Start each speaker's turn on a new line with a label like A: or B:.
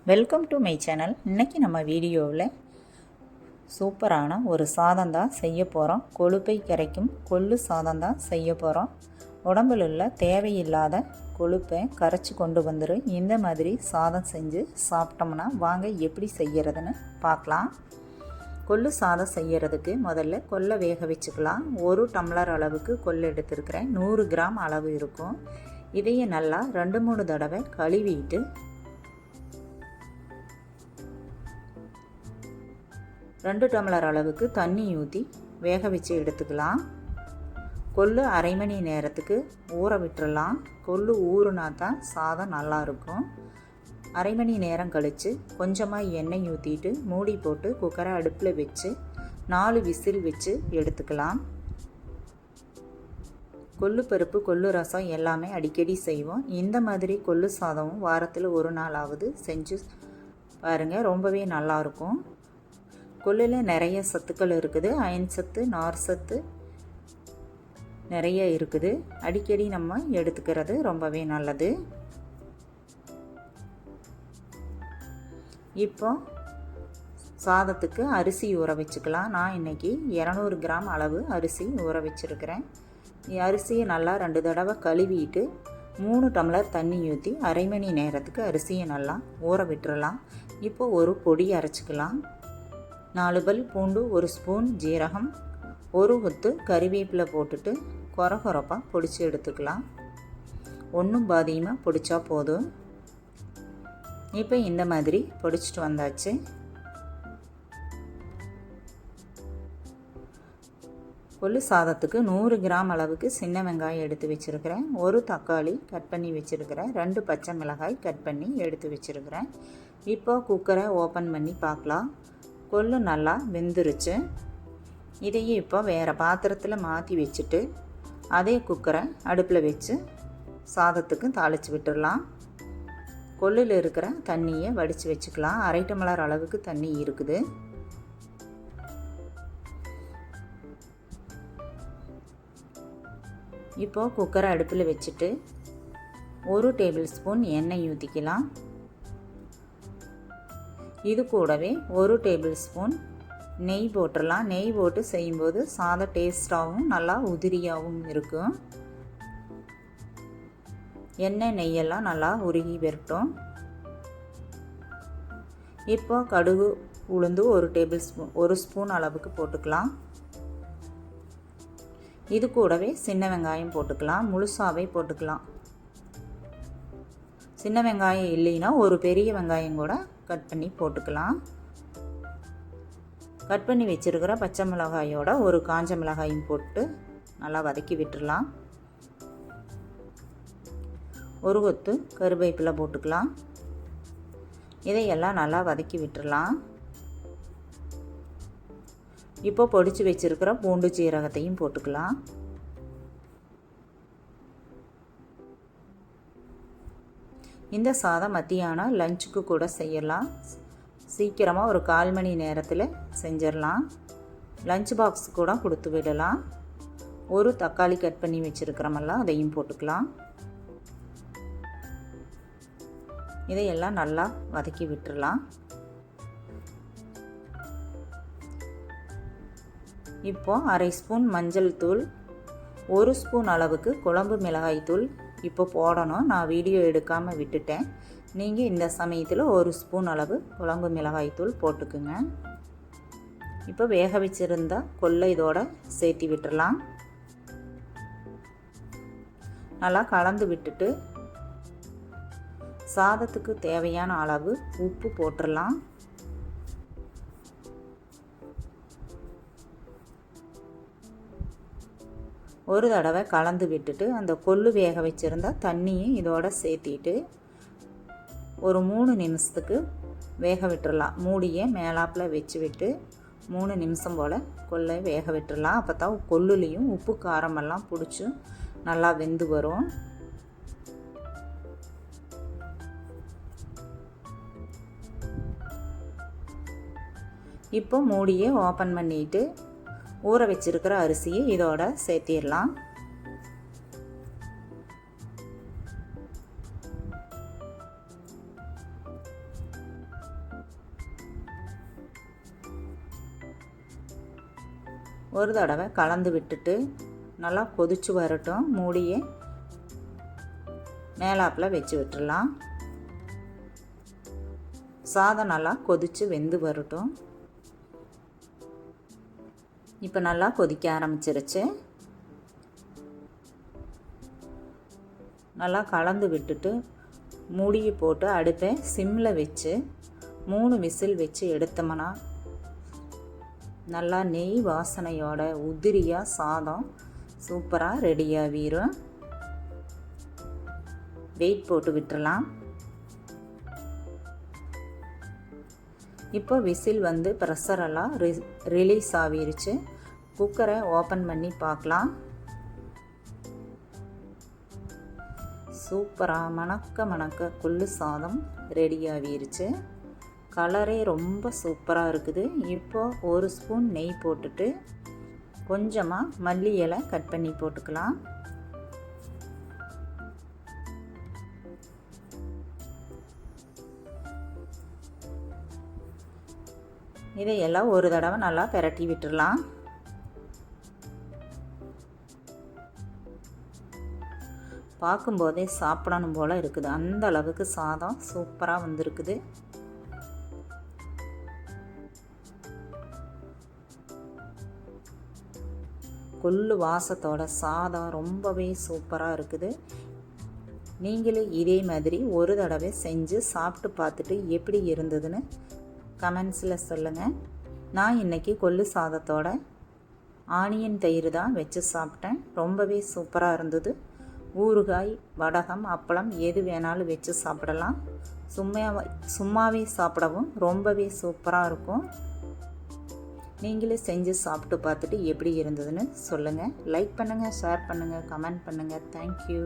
A: Welcome to my channel. இன்றைக்கி நம்ம வீடியோவில் சூப்பரான ஒரு சாதம் தான் செய்ய போகிறோம். கொழுப்பை கரைக்கும் கொள்ளு சாதம் தான் செய்ய போகிறோம். உடம்பில் உள்ள தேவையில்லாத கொழுப்பை கரைச்சி கொண்டு வந்துடும். இந்த மாதிரி சாதம் செஞ்சு சாப்பிட்டோம்னா வாங்க எப்படி செய்கிறதுன்னு பார்க்கலாம். கொள்ளு சாதம் செய்கிறதுக்கு முதல்ல கொல்லை வேக வச்சுக்கலாம். 1 டம்ளர் அளவுக்கு கொள்ளு எடுத்துருக்கிறேன். 100 கிராம் அளவு இருக்கும். இதையே நல்லா 2-3 தடவை கழுவிட்டு 2 டம்ளர் அளவுக்கு தண்ணி ஊற்றி வேக வச்சு எடுத்துக்கலாம். கொள்ளு அரை மணி நேரத்துக்கு ஊற விட்டுறலாம். கொள்ளு ஊறுனா தான் சாதம் நல்லாயிருக்கும். அரை மணி நேரம் கழித்து கொஞ்சமாக எண்ணெய் ஊற்றிட்டு மூடி போட்டு குக்கரை அடுப்பில் வச்சு 4 விசில் வச்சு எடுத்துக்கலாம். கொள்ளு பருப்பு கொள்ளு ரசம் எல்லாமே அடிக்கடி செய்வோம். இந்த மாதிரி கொள்ளு சாதமும் வாரத்தில் ஒரு நாளாவது செஞ்சு பாருங்கள், ரொம்பவே நல்லாயிருக்கும். கொள்ளில் நிறைய சத்துக்கள் இருக்குது. அயன் சத்து, நார் சத்து நிறைய இருக்குது. அடிக்கடி நம்ம எடுத்துக்கிறது ரொம்பவே நல்லது. இப்போ சாதத்துக்கு அரிசி ஊற வச்சுக்கலாம். நான் இன்றைக்கி 200 கிராம் அளவு அரிசி ஊற வச்சுருக்கிறேன். அரிசியை நல்லா 2 தடவை கழுவிட்டு 3 டம்ளர் தண்ணி ஊற்றி அரை மணி நேரத்துக்கு அரிசியை நல்லா ஊற விட்டுறலாம். இப்போ ஒரு பொடி அரைச்சிக்கலாம். 4 பல் பூண்டு, 1 ஸ்பூன் ஜீரகம், 1 கொத்து கறிவேப்பிலை போட்டுட்டு கொரகொரப்பாக பொடிச்சு எடுத்துக்கலாம். ஒன்றும் பாதியமாக பொடிச்சா போதும். இப்போ இந்த மாதிரி பொடிச்சிட்டு வந்தாச்சு. கொள்ளு சாதத்துக்கு 100 கிராம் அளவுக்கு சின்ன வெங்காயம் எடுத்து வச்சுருக்கிறேன். 1 தக்காளி கட் பண்ணி வச்சுருக்கிறேன். 2 பச்சை மிளகாய் கட் பண்ணி எடுத்து வச்சுருக்கிறேன். இப்போ குக்கரை ஓப்பன் பண்ணி பார்க்கலாம். கொள்ளு நல்லா வெந்துருச்சு. இதையே இப்போ வேறு பாத்திரத்தில் மாற்றி வச்சுட்டு அதே குக்கரை அடுப்பில் வச்சு சாதத்துக்கு தாளித்து விட்டுடலாம். கொள்ளில் இருக்கிற தண்ணியை வடித்து வச்சுக்கலாம். அரை டம்ளர் அளவுக்கு தண்ணி இருக்குது. இப்போது குக்கரை அடுப்பில் வச்சுட்டு 1 டேபிள் ஸ்பூன் எண்ணெய் ஊற்றிக்கலாம். இது கூடவே 1 டேபிள் ஸ்பூன் நெய் போட்டுடலாம். நெய் போட்டு செய்யும்போது சாதம் டேஸ்ட்டாகவும் நல்லா உதிரியாகவும் இருக்கும். எண்ணெய் நெய்யெல்லாம் நல்லா உருகி வரட்டும். இப்போ கடுகு உளுந்து 1 ஸ்பூன் அளவுக்கு போட்டுக்கலாம். இது கூடவே சின்ன வெங்காயம் போட்டுக்கலாம். முழுசாகவே போட்டுக்கலாம். சின்ன வெங்காயம் இல்லைன்னா ஒரு பெரிய வெங்காயம் கூட கட் பண்ணி போட்டுக்கலாம். கட் பண்ணி வச்சுருக்கிற பச்சை மிளகாயோட ஒரு காஞ்ச மிளகாயும் போட்டு நல்லா வதக்கி விட்டுடலாம். 1 கொத்து கருவேப்பிலை போட்டுக்கலாம். இதையெல்லாம் நல்லா வதக்கி விட்டுடலாம். இப்போ பொடிச்சு வச்சுருக்கிற பூண்டு சீரகத்தையும் போட்டுக்கலாம். இந்த சாதம் மத்தியானம் லஞ்சுக்கு கூட செய்யலாம். சீக்கிரமாக ஒரு 1/4 மணி நேரத்தில் செஞ்சிடலாம். லஞ்ச் பாக்ஸ் கூட கொடுத்து விடலாம். 1 தக்காளி கட் பண்ணி வச்சுருக்கிறோமெல்லாம் அதையும் போட்டுக்கலாம். இதையெல்லாம் நல்லா வதக்கி விட்டுடலாம். இப்போது அரை ஸ்பூன் மஞ்சள் தூள், 1 ஸ்பூன் அளவுக்கு குழம்பு மிளகாய் தூள் இப்போ போடணும். நான் வீடியோ எடுக்காமல் விட்டுட்டேன். நீங்கள் இந்த சமயத்தில் 1 ஸ்பூன் அளவு குழம்பு மிளகாய் தூள் போட்டுக்குங்க. இப்போ வேக வச்சுருந்தா கொள்ளை இதோட சேர்த்து விட்டுடலாம். நல்லா கலந்து விட்டுட்டு சாதத்துக்கு தேவையான அளவு உப்பு போட்டுடலாம். ஒரு தடவை கலந்து விட்டுட்டு அந்த கொள்ளு வேக வச்சுருந்தா தண்ணியும் இதோட சேர்த்திட்டு ஒரு 3 நிமிஷத்துக்கு வேக விட்டுறலாம். மூடியை மேலாப்பில் வச்சு விட்டு 3 நிமிஷம் போல் கொள்ளை வேக விட்டுறலாம். அப்போ தான் கொள்ளுலேயும் உப்பு காரமெல்லாம் பிடிச்சி நல்லா வெந்து வரும். இப்போ மூடியை ஓப்பன் பண்ணிவிட்டு ஊற வச்சிருக்கிற அரிசியை இதோட சேர்த்திடலாம். ஒரு தடவை கலந்து விட்டுட்டு நல்லா கொதிச்சு வரட்டும். மூடியை மேலாப்பில் வச்சு விட்டுடலாம். சாதம் நல்லா கொதித்து வெந்து வரட்டும். இப்போ நல்லா கொதிக்க ஆரம்பிச்சிருச்சு. நல்லா கலந்து விட்டுட்டு மூடியை போட்டு அடுப்பை சிம்மில் வச்சு 3 விசில் வச்சு எடுத்தோம்னா நல்லா நெய் வாசனையோட உதிரியாக சாதம் சூப்பராக ரெடியாகிரும். வெயிட் போட்டு விட்டுறலாம். இப்போ விசில் வந்து ப்ரெஷரெல்லாம் ரிலீஸ் ஆகிருச்சு. குக்கரை ஓப்பன் பண்ணி பார்க்கலாம். சூப்பராக மணக்க கொள்ளு சாதம் ரெடியாகிருச்சு. கலரே ரொம்ப சூப்பராக இருக்குது. இப்போ 1 ஸ்பூன் நெய் போட்டுட்டு கொஞ்சமாக மல்லி இலை கட் பண்ணி போட்டுக்கலாம். இதையெல்லாம் ஒரு தடவை நல்லா பிரட்டி விட்டுடலாம். பார்க்கும்போதே சாப்பிடணும் போல் இருக்குது. அந்த அளவுக்கு சாதம் சூப்பராக வந்திருக்குது. கொள்ளு வாசத்தோட சாதம் ரொம்பவே சூப்பராக இருக்குது. நீங்களும் இதே மாதிரி ஒரு தடவை செஞ்சு சாப்பிட்டு பார்த்துட்டு எப்படி இருந்ததுன்னு கமெண்ட்ஸில் சொல்லுங்கள். நான் இன்றைக்கி கொள்ளு சாதத்தோட ஆனியன் தயிர் தான் வச்சு சாப்பிட்டேன். ரொம்பவே சூப்பராக இருந்தது. ஊறுகாய், வடகம், அப்பளம் எது வேணாலும் வச்சு சாப்பிடலாம். சும்மாவே சாப்பிடவும் ரொம்பவே சூப்பராக இருக்கும். நீங்களே செஞ்சு சாப்பிட்டு பார்த்துட்டு எப்படி இருந்ததுன்னு சொல்லுங்கள். லைக் பண்ணுங்கள், ஷேர் பண்ணுங்கள், கமெண்ட் பண்ணுங்கள். தேங்க்யூ.